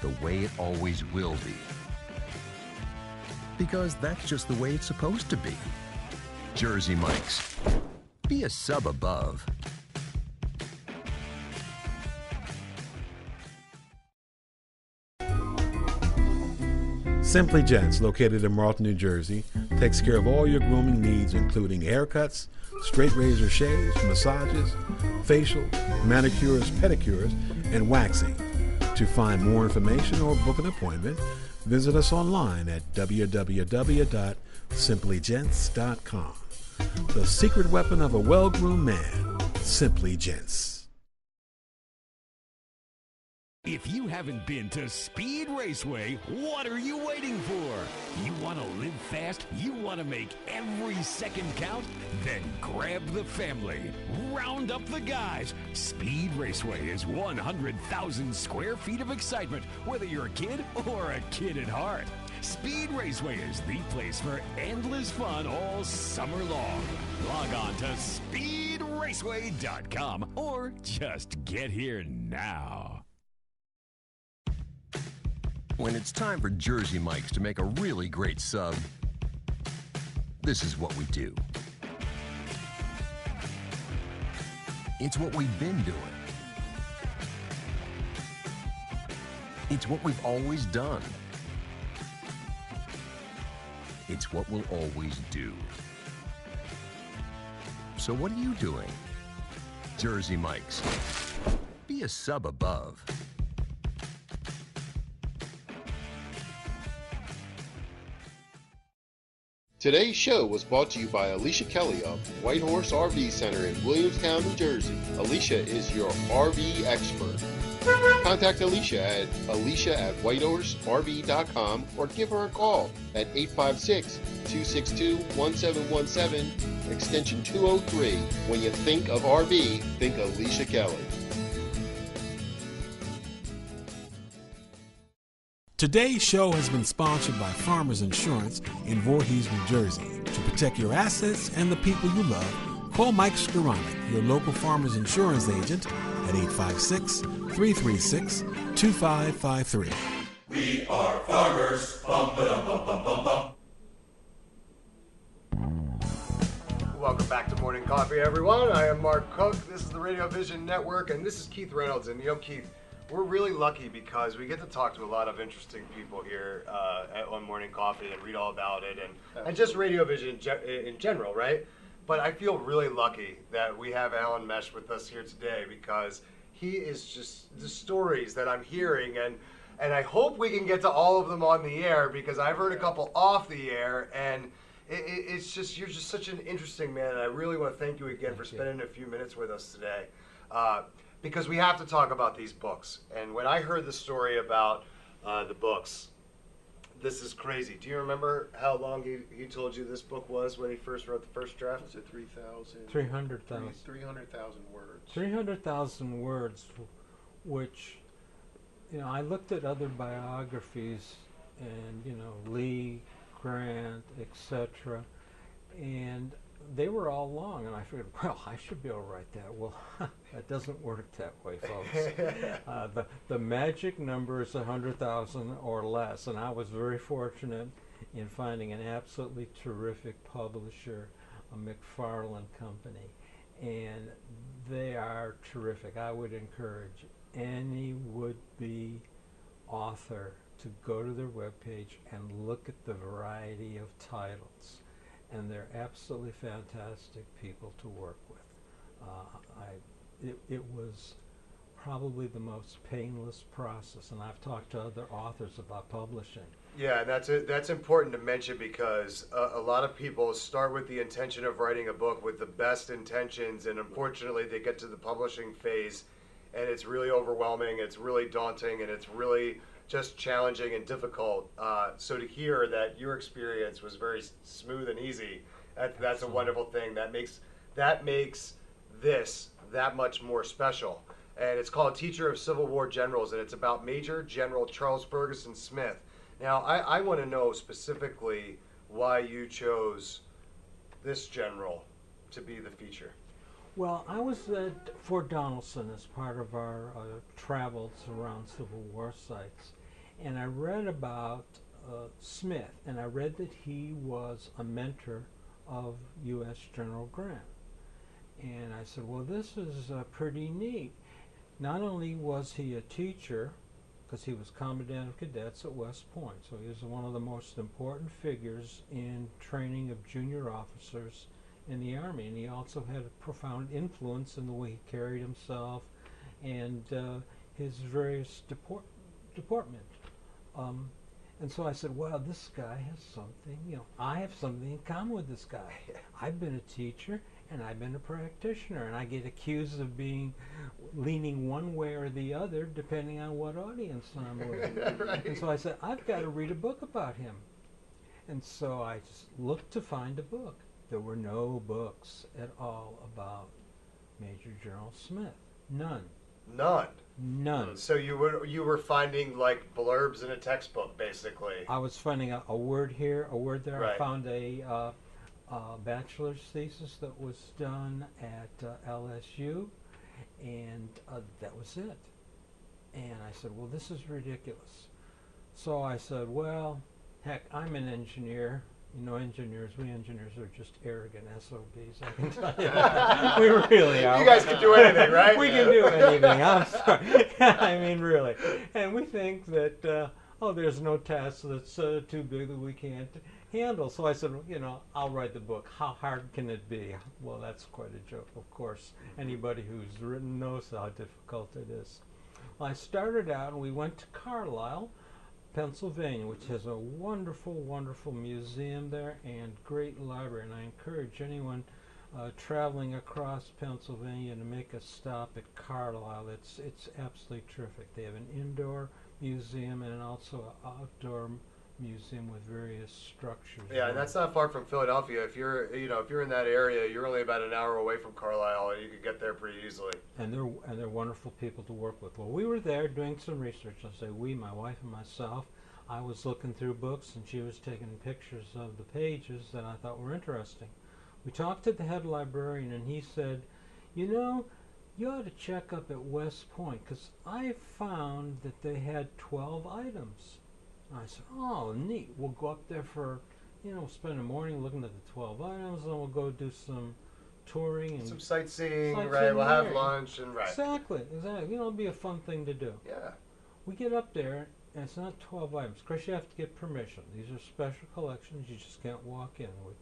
the way it always will be. Because that's just the way it's supposed to be. Jersey Mike's. Be a sub above. Simply Gents, located in Marlton, New Jersey, takes care of all your grooming needs, including haircuts, straight razor shaves, massages, facials, manicures, pedicures, and waxing. To find more information or book an appointment, visit us online at www.simplygents.com. The secret weapon of a well-groomed man, Simply Gents. If you haven't been to Speed Raceway, what are you waiting for? You want to live fast? You want to make every second count? Then grab the family. Round up the guys. Speed Raceway is 100,000 square feet of excitement, whether you're a kid or a kid at heart. Speed Raceway is the place for endless fun all summer long. Log on to speedraceway.com or just get here now. When it's time for Jersey Mike's to make a really great sub, this is what we do. It's what we've been doing. It's what we've always done. It's what we'll always do. So what are you doing? Jersey Mike's. Be a sub above. Today's show was brought to you by Alicia Kelly of White Horse RV Center in Williamstown, New Jersey. Alicia is your RV expert. Contact Alicia at whitehorserv.com or give her a call at 856-262-1717, extension 203. When you think of RV, think Alicia Kelly. Today's show has been sponsored by Farmers Insurance in Voorhees, New Jersey. To protect your assets and the people you love, call Mike Skoranek, your local Farmers Insurance agent, at 856-336-2553. We are farmers. Bum, ba-dum, bum, bum, bum, bum. Welcome back to Morning Coffee, everyone. I am Mark Cook. This is the Radio Vision Network, and this is Keith Reynolds. And Keith, we're really lucky because we get to talk to a lot of interesting people here on Morning Coffee and read all about it and just Radio Vision in general, right? But I feel really lucky that we have Alan Mesche with us here today because he is just the stories that I'm hearing and I hope we can get to all of them on the air because I've heard a couple off the air and it's just, you're just such an interesting man and I really want to thank you again for spending a few minutes with us today. Because we have to talk about these books. And when I heard the story about the books, this is crazy. Do you remember how long he told you this book was when he first wrote the first draft? Was it 3,000? 300,000. 300,000 words. 300,000 words, which, I looked at other biographies and, Lee, Grant, etc., and they were all long, and I figured, well, I should be able to write that. Well, that doesn't work that way, folks. The magic number is 100,000 or less, and I was very fortunate in finding an absolutely terrific publisher, a McFarland Company, and they are terrific. I would encourage any would-be author to go to their webpage and look at the variety of titles. And they're absolutely fantastic people to work with. It was probably the most painless process, and I've talked to other authors about publishing. Yeah, that's important to mention because a lot of people start with the intention of writing a book with the best intentions, and unfortunately they get to the publishing phase, and it's really overwhelming, it's really daunting, and it's really just challenging and difficult. So to hear that your experience was very smooth and easy, that's a wonderful thing. That makes this that much more special. And it's called Teacher of Civil War Generals, and it's about Major General Charles Ferguson Smith. Now, I want to know specifically why you chose this general to be the feature. Well, I was at Fort Donelson as part of our travels around Civil War sites, And I read about Smith, and I read that he was a mentor of U.S. General Grant. And I said, well, this is pretty neat. Not only was he a teacher, because he was Commandant of Cadets at West Point, so he was one of the most important figures in training of junior officers in the Army, and he also had a profound influence in the way he carried himself and his various deportment. And so I said, well, this guy has something, I have something in common with this guy. I've been a teacher and I've been a practitioner, and I get accused of leaning one way or the other depending on what audience I'm with. Right. And so I said, I've got to read a book about him. And so I just looked to find a book. There were no books at all about Major General Smith. None. None. None. So you were finding like blurbs in a textbook, basically. I was finding a word here, a word there. Right. I found a bachelor's thesis that was done at LSU, and that was it. And I said, well, this is ridiculous. So I said, well, heck, I'm an engineer. We engineers are just arrogant SOBs, I can tell you that. We really are. You guys can do anything, right? We can do anything, I'm sorry. I mean, really. And we think that, there's no task that's too big that we can't handle. So I said, I'll write the book. How hard can it be? Well, that's quite a joke, of course. Anybody who's written knows how difficult it is. Well, I started out, and we went to Carlisle, Pennsylvania, which has a wonderful, wonderful museum there and great library. And I encourage anyone traveling across Pennsylvania to make a stop at Carlisle. It's absolutely terrific. They have an indoor museum and also an outdoor museum with various structures. Yeah, and that's not far from Philadelphia. If you're in that area, you're only about an hour away from Carlisle, and you can get there pretty easily. And they're wonderful people to work with. Well, we were there doing some research. I say we, my wife and myself. I was looking through books, and she was taking pictures of the pages that I thought were interesting. We talked to the head librarian, and he said, you ought to check up at West Point, because I found that they had 12 items. I said, oh, neat. We'll go up there for, spend the morning looking at the 12 items, and we'll go do some touring and some sightseeing, right? sightseeing We'll have there. lunch and right. Exactly. It'll be a fun thing to do. Yeah. We get up there, and it's not 12 items. Of course, you have to get permission. These are special collections. You just can't walk in. We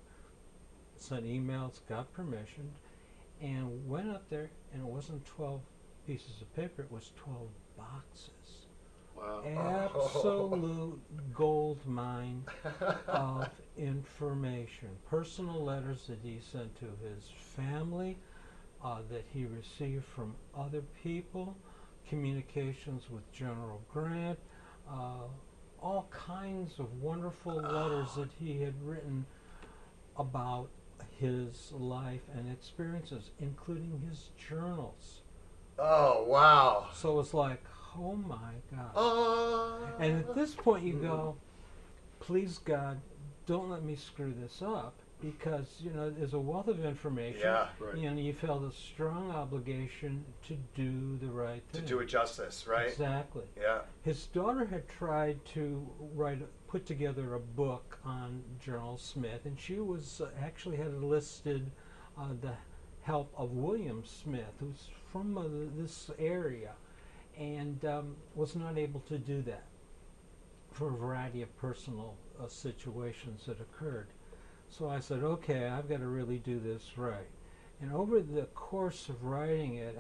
sent emails, got permission, and went up there, and it wasn't 12 pieces of paper. It was 12 boxes. Wow. Absolute gold mine of information. Personal letters that he sent to his family, that he received from other people, communications with General Grant, all kinds of wonderful letters that he had written about his life and experiences, including his journals. Oh, wow. So it's like, oh my God. And at this point you go, please God, don't let me screw this up, because, there's a wealth of information. Yeah. Right. You felt a strong obligation to do the right thing. To do it justice, right? Exactly. Yeah. His daughter had tried to put together a book on General Smith, and she was actually had enlisted the help of William Smith, who's from this area, and was not able to do that for a variety of personal situations that occurred. So I said, okay, I've got to really do this right. And over the course of writing it,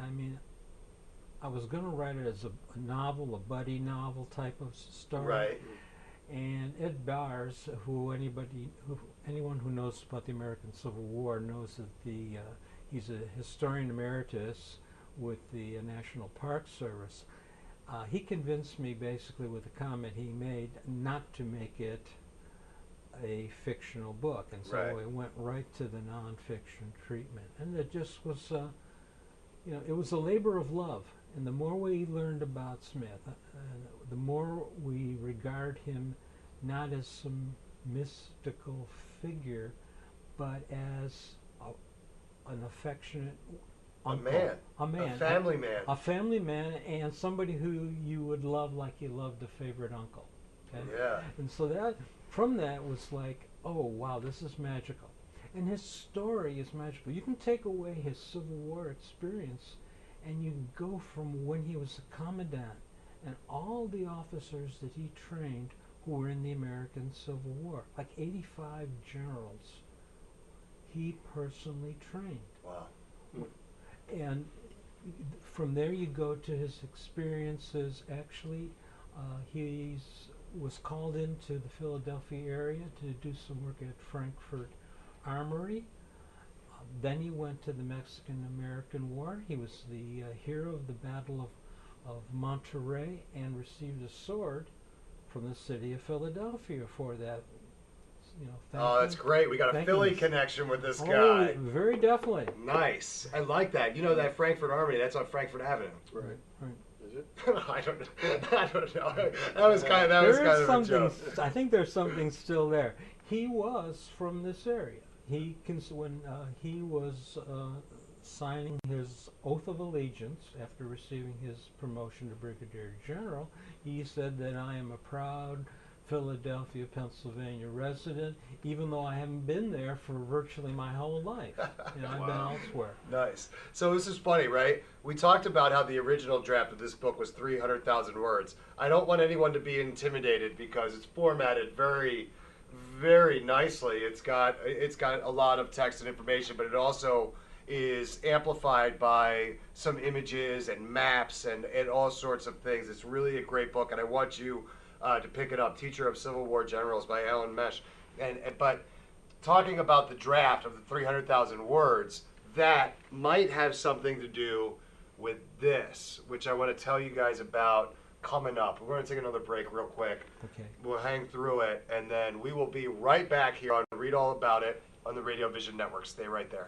I was going to write it as a novel, a buddy novel type of story. Right. And Ed Bowers, anyone who knows about the American Civil War knows that he's a historian emeritus with the National Park Service. He convinced me basically with a comment he made not to make it a fictional book, and so Right. it went right to the nonfiction treatment. And it just was, it was a labor of love. And the more we learned about Smith, the more we regard him not as some mystical figure, but as an affectionate uncle. A family man. A family man, and somebody who you would love like you loved a favorite uncle. Okay? Yeah. And so that, from that was like, oh wow, this is magical. And his story is magical. You can take away his Civil War experience and you can go from when he was a commandant and all the officers that he trained who were in the American Civil War, like 85 generals he personally trained. Wow. And from there you go to his experiences. Actually, he was called into the Philadelphia area to do some work at Frankfurt Armory. Then he went to the Mexican-American War. He was the hero of the Battle of Monterey and received a sword from the city of Philadelphia for that. Oh, that's great. We got a Philly connection with this guy. Oh, very definitely. Nice. I like that. You know that Frankfurt Armory, that's on Frankfurt Avenue. Right. Is it? I don't know. That was kind of a joke. I think there's something still there. He was from this area. When he was signing his oath of allegiance after receiving his promotion to brigadier general, he said that I am a proud Philadelphia, Pennsylvania resident, even though I haven't been there for virtually my whole life. I've been elsewhere. Nice. So this is funny, right? We talked about how the original draft of this book was 300,000 words. I don't want anyone to be intimidated because it's formatted very, very nicely. It's got a lot of text and information, but it also is amplified by some images and maps and all sorts of things. It's really a great book, and I want you to pick it up. Teacher of Civil War Generals by Alan Mesche. But talking about the draft of the 300,000 words, that might have something to do with this, which I want to tell you guys about coming up. We're going to take another break real quick. Okay. We'll hang through it, and then we will be right back here on Read All About It on the Radio Vision Network. Stay right there.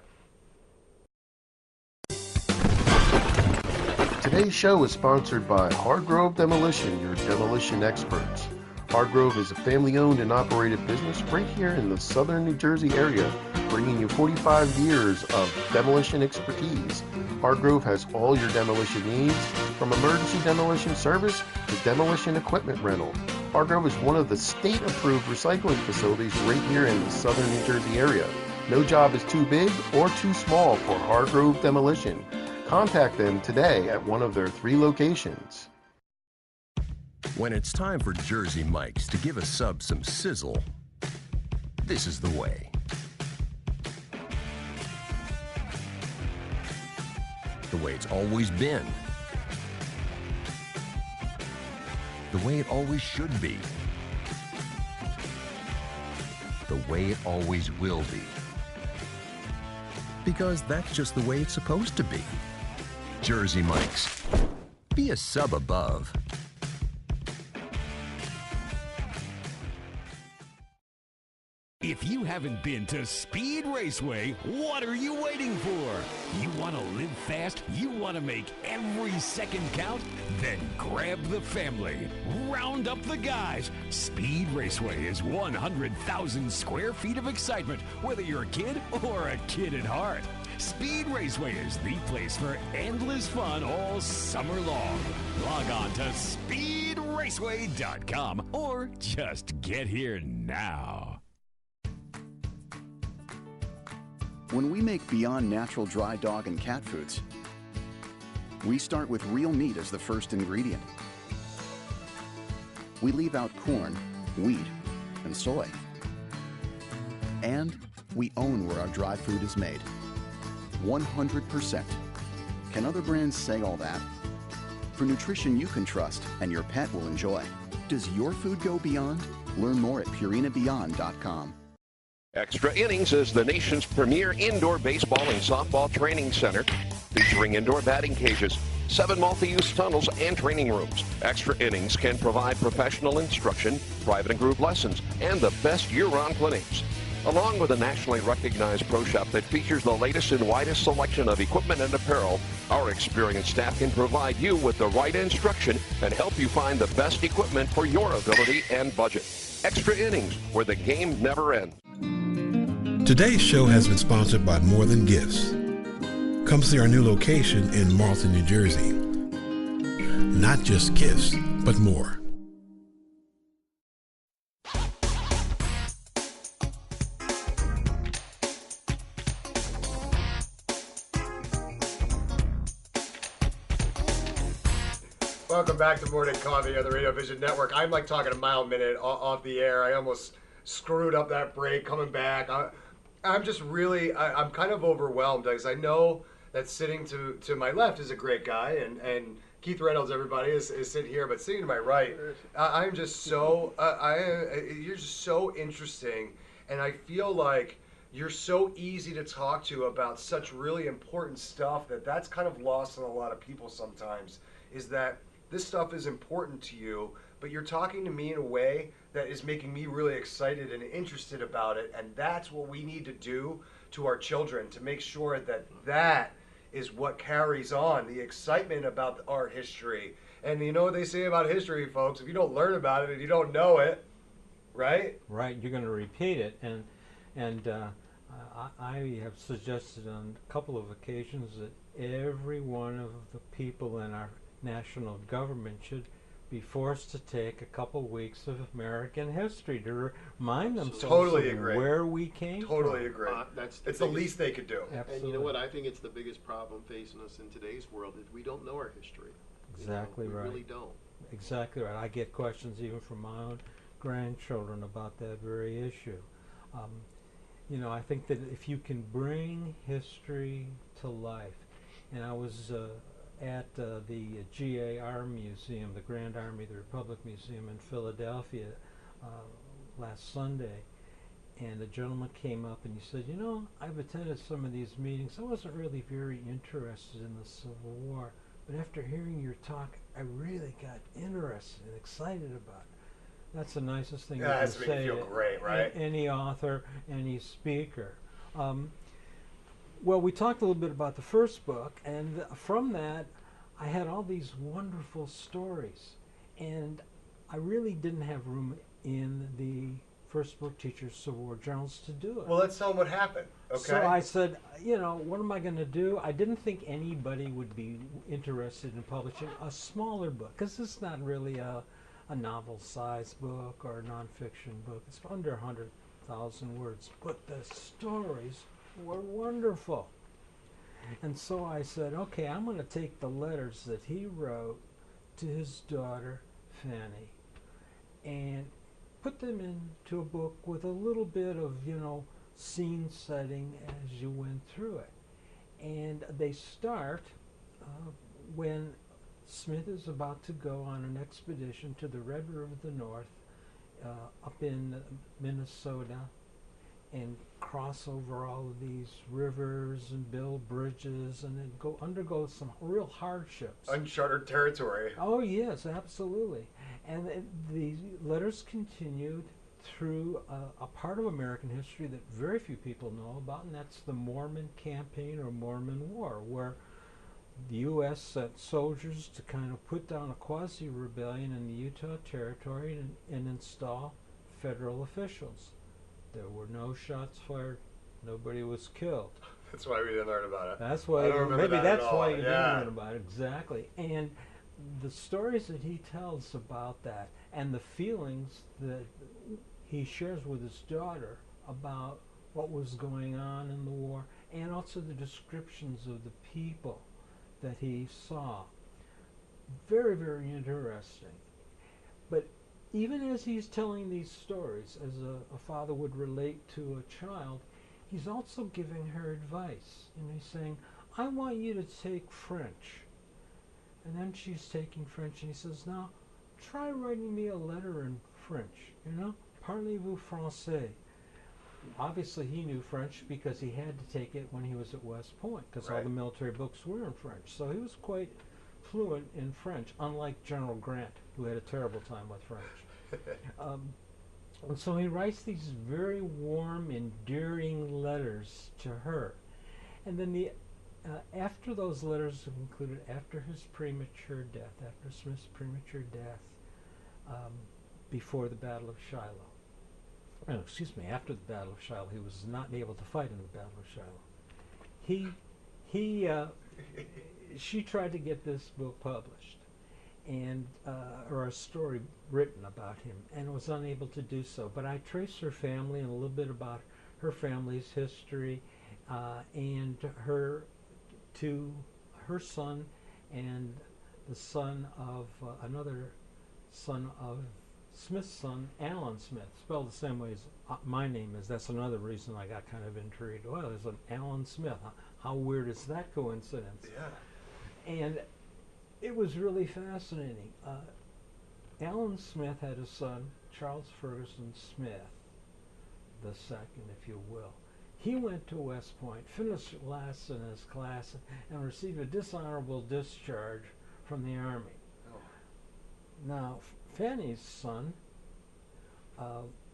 Today's show is sponsored by Hargrove Demolition, your demolition experts. Hargrove is a family-owned and operated business right here in the southern New Jersey area, bringing you 45 years of demolition expertise. Hargrove has all your demolition needs, from emergency demolition service to demolition equipment rental. Hargrove is one of the state-approved recycling facilities right here in the southern New Jersey area. No job is too big or too small for Hargrove Demolition. Contact them today at one of their 3 locations. When it's time for Jersey Mike's to give a sub some sizzle, this is the way. The way it's always been. The way it always should be. The way it always will be. Because that's just the way it's supposed to be. Jersey Mike's. Be a sub above. If you haven't been to Speed Raceway, what are you waiting for? You want to live fast? You want to make every second count? Then grab the family. Round up the guys. Speed Raceway is 100,000 square feet of excitement, whether you're a kid or a kid at heart. Speed Raceway is the place for endless fun all summer long. Log on to speedraceway.com or just get here now. When we make Beyond Natural dry dog and cat foods, we start with real meat as the first ingredient. We leave out corn, wheat, and soy. And we own where our dry food is made. 100%. Can other brands say all that? For nutrition you can trust and your pet will enjoy. Does your food go beyond? Learn more at purinabeyond.com. Extra Innings is the nation's premier indoor baseball and softball training center, featuring indoor batting cages, 7 multi-use tunnels, and training rooms. Extra Innings can provide professional instruction, private and group lessons, and the best year-round clinics. Along with a nationally recognized pro shop that features the latest and widest selection of equipment and apparel, our experienced staff can provide you with the right instruction and help you find the best equipment for your ability and budget. Extra Innings, where the game never ends. Today's show has been sponsored by More Than Gifts. Come see our new location in Marlton, New Jersey. Not just gifts, but more. Welcome back to Morning Coffee on the Radio Vision Network. I'm like talking a mile a minute off the air. I almost screwed up that break coming back. I'm just really, I'm kind of overwhelmed because I know that sitting to my left is a great guy, and Keith Reynolds, everybody, is sitting here, but sitting to my right, I'm just so, you're just so interesting, and I feel like you're so easy to talk to about such really important stuff that's kind of lost on a lot of people sometimes, is that this stuff is important to you, but you're talking to me in a way that is making me really excited and interested about it, and that's what we need to do to our children to make sure that that is what carries on, the excitement about our history. And you know what they say about history, folks, if you don't learn about it and you don't know it, right? Right, you're going to repeat it. And I have suggested on a couple of occasions that every one of the people in our national government should be forced to take a couple weeks of American history to remind themselves of where we came from. Totally agree. It's the least they could do. Absolutely. And you know what? I think it's the biggest problem facing us in today's world is we don't know our history. Exactly right. We really don't. Exactly right. I get questions even from my own grandchildren about that very issue. You know, I think that if you can bring history to life, and I was at the GAR Museum, the Grand Army of the Republic Museum in Philadelphia last Sunday, and a gentleman came up and he said, you know, I've attended some of these meetings. I wasn't really very interested in the Civil War, but after hearing your talk, I really got interested and excited about it. That's the nicest thing you can say. That feel great, right? Any author, any speaker. Well, we talked a little bit about the first book, and from that, I had all these wonderful stories, and I really didn't have room in the first book, Teachers Civil War Journals, to do it. Well, let's tell them what happened, okay? So I said, you know, what am I going to do? I didn't think anybody would be interested in publishing a smaller book, because it's not really a novel-sized book or a nonfiction book. It's under 100,000 words, but the stories were wonderful. And so I said, okay, I'm going to take the letters that he wrote to his daughter, Fanny, and put them into a book with a little bit of, you know, scene setting as you went through it. And they start when Smith is about to go on an expedition to the Red River of the North up in Minnesota and cross over all of these rivers and build bridges and then undergo some real hardships. Uncharted territory. Oh yes, absolutely. And the letters continued through a part of American history that very few people know about, and that's the Mormon Campaign or Mormon War, where the U.S. sent soldiers to kind of put down a quasi-rebellion in the Utah Territory and install federal officials. There were no shots fired. Nobody was killed. That's why we didn't learn about it. That's why. Maybe that's why you didn't learn about it. Exactly. And the stories that he tells about that, and the feelings that he shares with his daughter about what was going on in the war, and also the descriptions of the people that he saw. Very, very interesting. But even as he's telling these stories, as a father would relate to a child, he's also giving her advice. And he's saying, I want you to take French. And then she's taking French, and he says, now, try writing me a letter in French, you know? Parlez-vous français? Obviously, he knew French because he had to take it when he was at West Point, because all the military books were in French. So he was quite fluent in French, unlike General Grant, who had a terrible time with French. And so he writes these very warm, endearing letters to her. And then after those letters are concluded, after his premature death, after Smith's premature death, before the Battle of Shiloh, after the Battle of Shiloh, he was not able to fight in the Battle of Shiloh. She tried to get this book published, and or a story written about him, and was unable to do so. But I traced her family and a little bit about her family's history, and her son and the son of another son of Smith's son, Alan Smith, spelled the same way as my name is. That's another reason I got kind of intrigued. Well, there's an Alan Smith. How weird is that coincidence? Yeah. And it was really fascinating. Alan Smith had a son, Charles Ferguson Smith, the second, if you will. He went to West Point, finished last in his class, and received a dishonorable discharge from the Army. Oh. Now, Fanny's son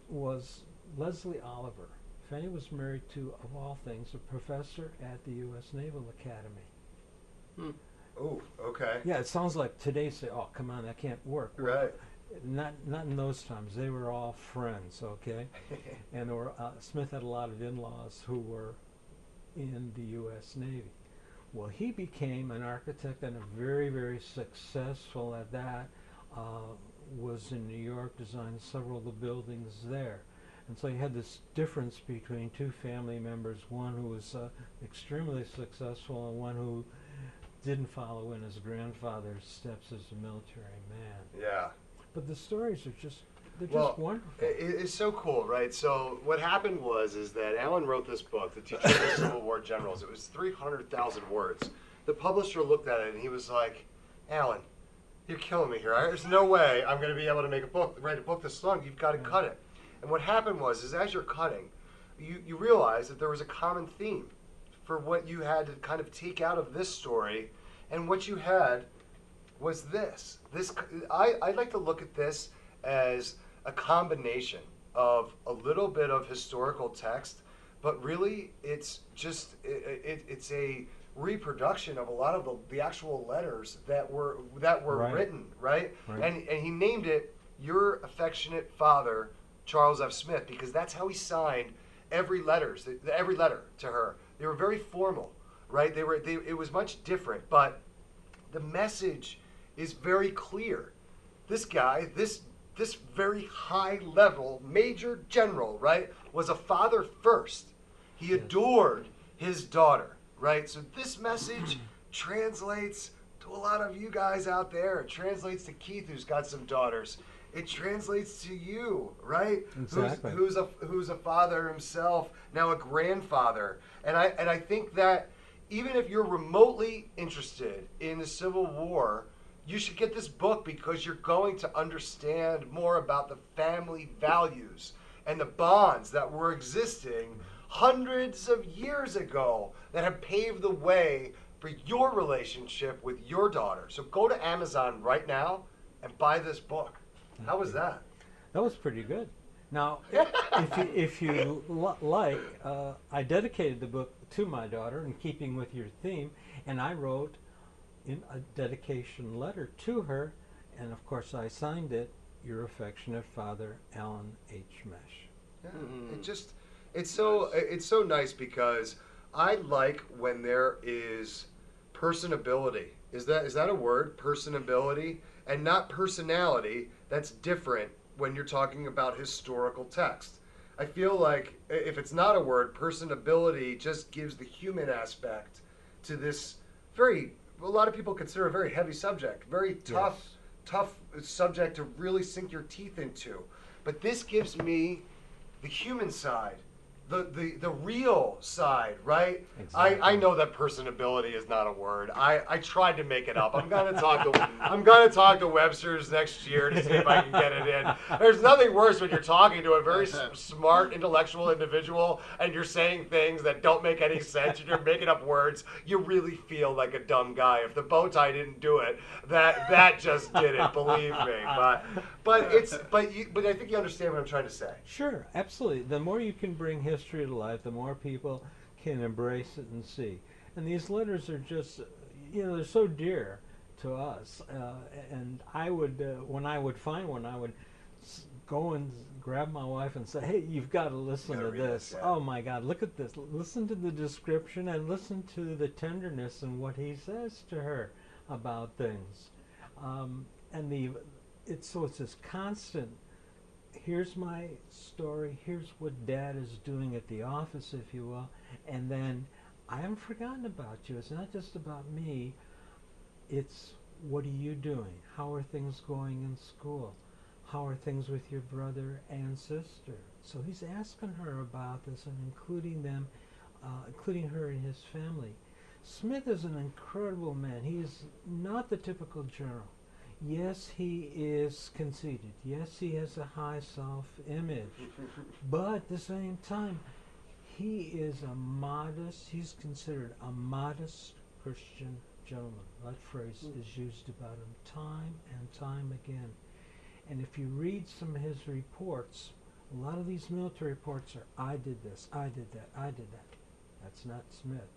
was Leslie Oliver. Fanny was married to, of all things, a professor at the U.S. Naval Academy. Hmm. Oh, okay. Yeah, it sounds like today say, "Oh, come on, that can't work." Right. Not in those times. They were all friends, okay? And there were, Smith had a lot of in-laws who were in the U.S. Navy. Well, he became an architect and a very, very successful at that. Was in New York, designed several of the buildings there. And so you had this difference between two family members, one who was extremely successful and one who didn't follow in his grandfather's steps as a military man. Yeah. But the stories are just, they're Well, just wonderful. It's so cool, right? So what happened is that Alan wrote this book, The Teacher of the Civil War Generals. It was 300,000 words. The publisher looked at it and he was like, "Alan, you're killing me here. There's no way I'm going to be able to write a book this long. You've got to cut it." And what happened is as you're cutting, you realize that there was a common theme for what you had to kind of take out of this story, and what you had was this. I like to look at this as a combination of a little bit of historical text, but really it's just it's a reproduction of a lot of the actual letters that were Right. written, right? Right. And he named it "Your Affectionate Father, Charles F. Smith," because that's how he signed every letter to her. They were very formal, right? It was much different, but the message is very clear. This guy, this very high level major general, right, was a father first. He adored his daughter, right? So this message translates to a lot of you guys out there. It translates to Keith, who's got some daughters. It translates to you, right? Exactly. Who's a father himself, now a grandfather. And I think that even if you're remotely interested in the Civil War, you should get this book because you're going to understand more about the family values and the bonds that were existing hundreds of years ago that have paved the way for your relationship with your daughter. So go to Amazon right now and buy this book. How was that? That was pretty good. Now, if you like, I dedicated the book to my daughter in keeping with your theme, and I wrote in a dedication letter to her, and of course I signed it, "Your affectionate father, Alan H. Mesche." Yeah, it's so nice because I like when there is personability. Is that a word? Personability, and not personality. That's different when you're talking about historical text. I feel like if it's not a word, personability just gives the human aspect to this a lot of people consider a very heavy subject, very tough subject to really sink your teeth into. But this gives me the human side, the real side, right? Exactly. I know that personability is not a word. I tried to make it up. I'm gonna talk to Webster's next year to see if I can get it in. There's nothing worse when you're talking to a very smart, intellectual individual and you're saying things that don't make any sense and you're making up words. You really feel like a dumb guy. If the bow tie didn't do it, that just did it. Believe me. But I think you understand what I'm trying to say. Sure, absolutely. The more you can bring history to life, the more people can embrace it and see. And these letters are just, they're so dear to us. And I would, when I would find one, I would go and grab my wife and say, "Hey, you've got to listen to this. Yeah. Oh my God, look at this. Listen to the description and listen to the tenderness and what he says to her about things." And it's this constant. Here's my story. Here's what Dad is doing at the office, if you will, and then I haven't forgotten about you. It's not just about me. It's what are you doing? How are things going in school? How are things with your brother and sister? So he's asking her about this and including her in his family. Smith is an incredible man. He is not the typical general. Yes, he is conceited. Yes, he has a high self-image. But at the same time, he's considered a modest Christian gentleman. That phrase is used about him time and time again. And if you read some of his reports, a lot of these military reports are, I did this, I did that, I did that. That's not Smith.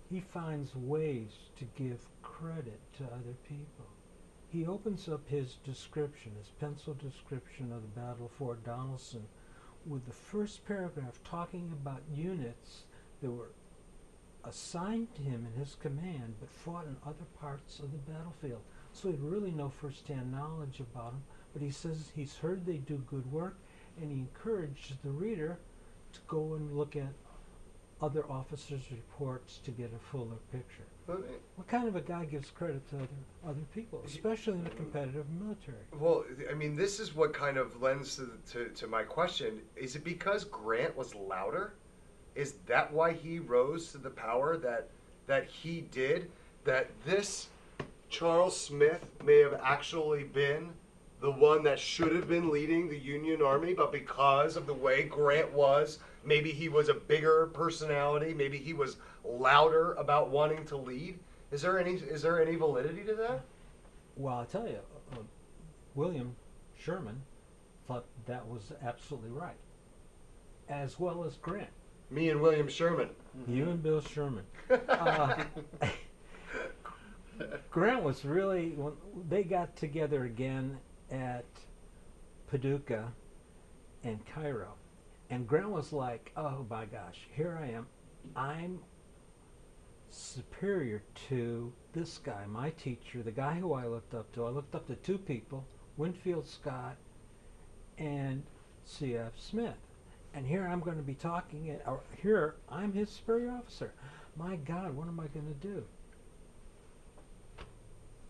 He finds ways to give credit to other people. He opens up his description, his pencil description of the Battle of Fort Donelson, with the first paragraph talking about units that were assigned to him in his command but fought in other parts of the battlefield. So he had really no first-hand knowledge about them, but he says he's heard they do good work, and he encouraged the reader to go and look at other officers' reports to get a fuller picture. What kind of a guy gives credit to other people, especially in a competitive military? Well, I mean, this is what kind of lends to my question. Is it because Grant was louder? Is that why he rose to the power that he did? That this Charles Smith may have actually been the one that should have been leading the Union Army, but because of the way Grant was, maybe he was a bigger personality, maybe he was louder about wanting to lead. Is there any validity to that? Well, I'll tell you, William Sherman thought that was absolutely right, as well as Grant. Me and William Sherman. You and Bill Sherman. Grant was really, when they got together again at Paducah and Cairo, and Grant was like, oh my gosh, here I am. I'm superior to this guy, my teacher, the guy who I looked up to. I looked up to two people, Winfield Scott and C.F. Smith. And here I'm going to be talking, or here I'm his superior officer. My God, what am I going to do?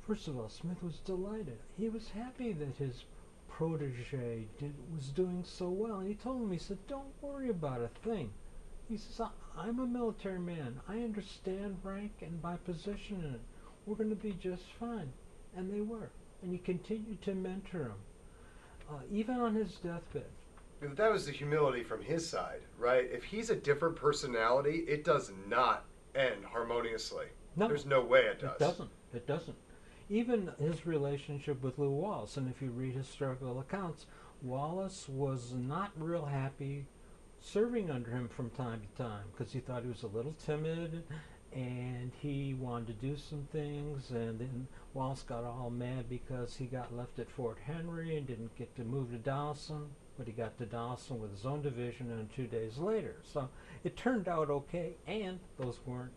First of all, Smith was delighted. He was happy that his protege was doing so well. And he told him, he said, don't worry about a thing. He says, I'm a military man. I understand rank and my position in it. We're going to be just fine. And they were. And he continued to mentor him, even on his deathbed. That was the humility from his side, right? If he's a different personality, it does not end harmoniously. No. There's no way it does. It doesn't. It doesn't. Even his relationship with Lew Wallace, and if you read historical accounts, Wallace was not real happy serving under him from time to time because he thought he was a little timid and he wanted to do some things, and then Wallace got all mad because he got left at Fort Henry and didn't get to move to Donelson, but he got to Donelson with his own division and 2 days later. So it turned out okay, and those weren't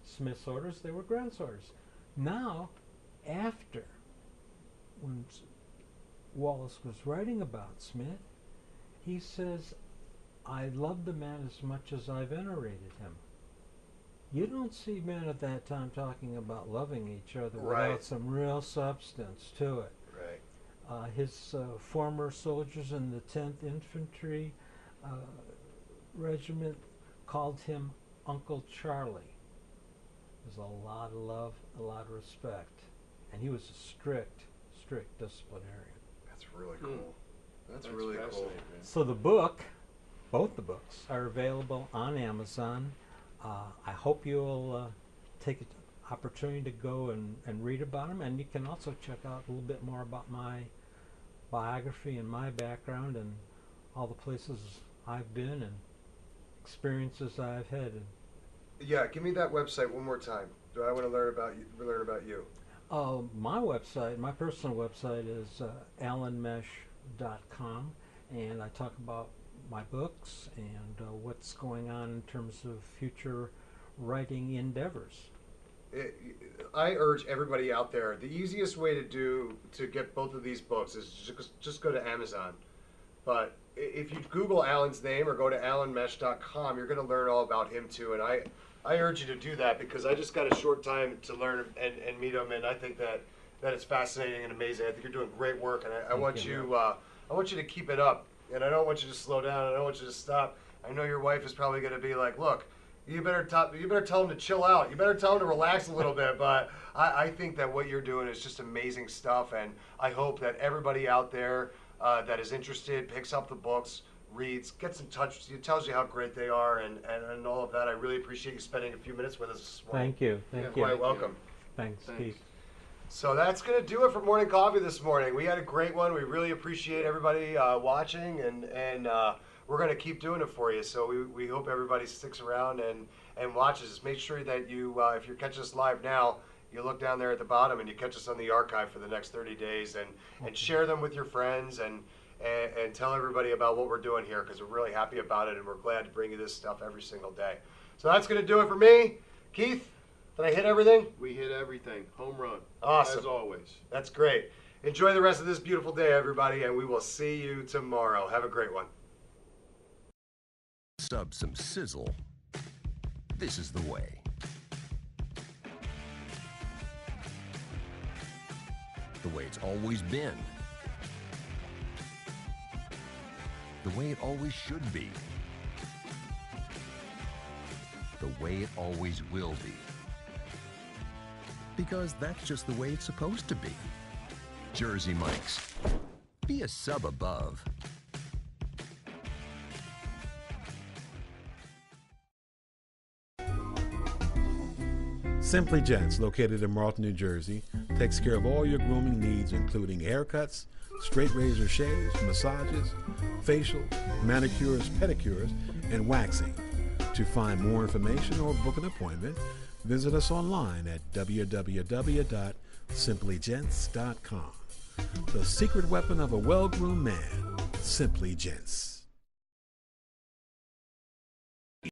Smith's orders, they were Grant's orders. Now, after, when Wallace was writing about Smith, he says, I love the man as much as I venerated him. You don't see men at that time talking about loving each other without some real substance to it. Right. His former soldiers in the 10th Infantry Regiment called him Uncle Charlie. There's a lot of love, a lot of respect. And he was a strict disciplinarian. That's really cool. That's really cool. So the book, both the books, are available on Amazon. I hope you'll take an opportunity to go and read about them, and you can also check out a little bit more about my biography and my background and all the places I've been and experiences I've had. Yeah, give me that website one more time. Do I want to learn about you? My website, my personal website is alanmesh.com, and I talk about my books and what's going on in terms of future writing endeavors. I urge everybody out there, the easiest way to get both of these books is just go to Amazon. But if you Google Alan's name or go to alanmeche.com, you're going to learn all about him too. And I urge you to do that, because I just got a short time to learn and meet him, and I think that it's fascinating and amazing. I think you're doing great work, and I want you to keep it up. And I don't want you to slow down. I don't want you to stop. I know your wife is probably going to be like, look, you better tell him to chill out. You better tell him to relax a little bit. But I think that what you're doing is just amazing stuff, and I hope that everybody out there that is interested picks up the books, reads, gets in touch with you, tells you how great they are, and all of that. I really appreciate you spending a few minutes with us this morning. Thank you. Thank you. Quite welcome. Thanks, Keith. So that's going to do it for Morning Coffee this morning. We had a great one. We really appreciate everybody watching, and we're going to keep doing it for you. So we hope everybody sticks around and watches us. Make sure that you, if you're catching us live now, you look down there at the bottom and you catch us on the archive for the next 30 days and share them with your friends and tell everybody about what we're doing here, because we're really happy about it and we're glad to bring you this stuff every single day. So that's going to do it for me. Keith, did I hit everything? We hit everything. Home run. Awesome. As always. That's great. Enjoy the rest of this beautiful day, everybody, and we will see you tomorrow. Have a great one. Sub some sizzle. This is the way. The way it's always been. The way it always should be. The way it always will be. Because that's just the way it's supposed to be. Jersey Mike's. Be a sub above. Simply Gents, located in Marlton, New Jersey, takes care of all your grooming needs, including haircuts, straight razor shaves, massages, facial, manicures, pedicures, and waxing. To find more information or book an appointment, visit us online at www.simplygents.com. The secret weapon of a well-groomed man, Simply Gents.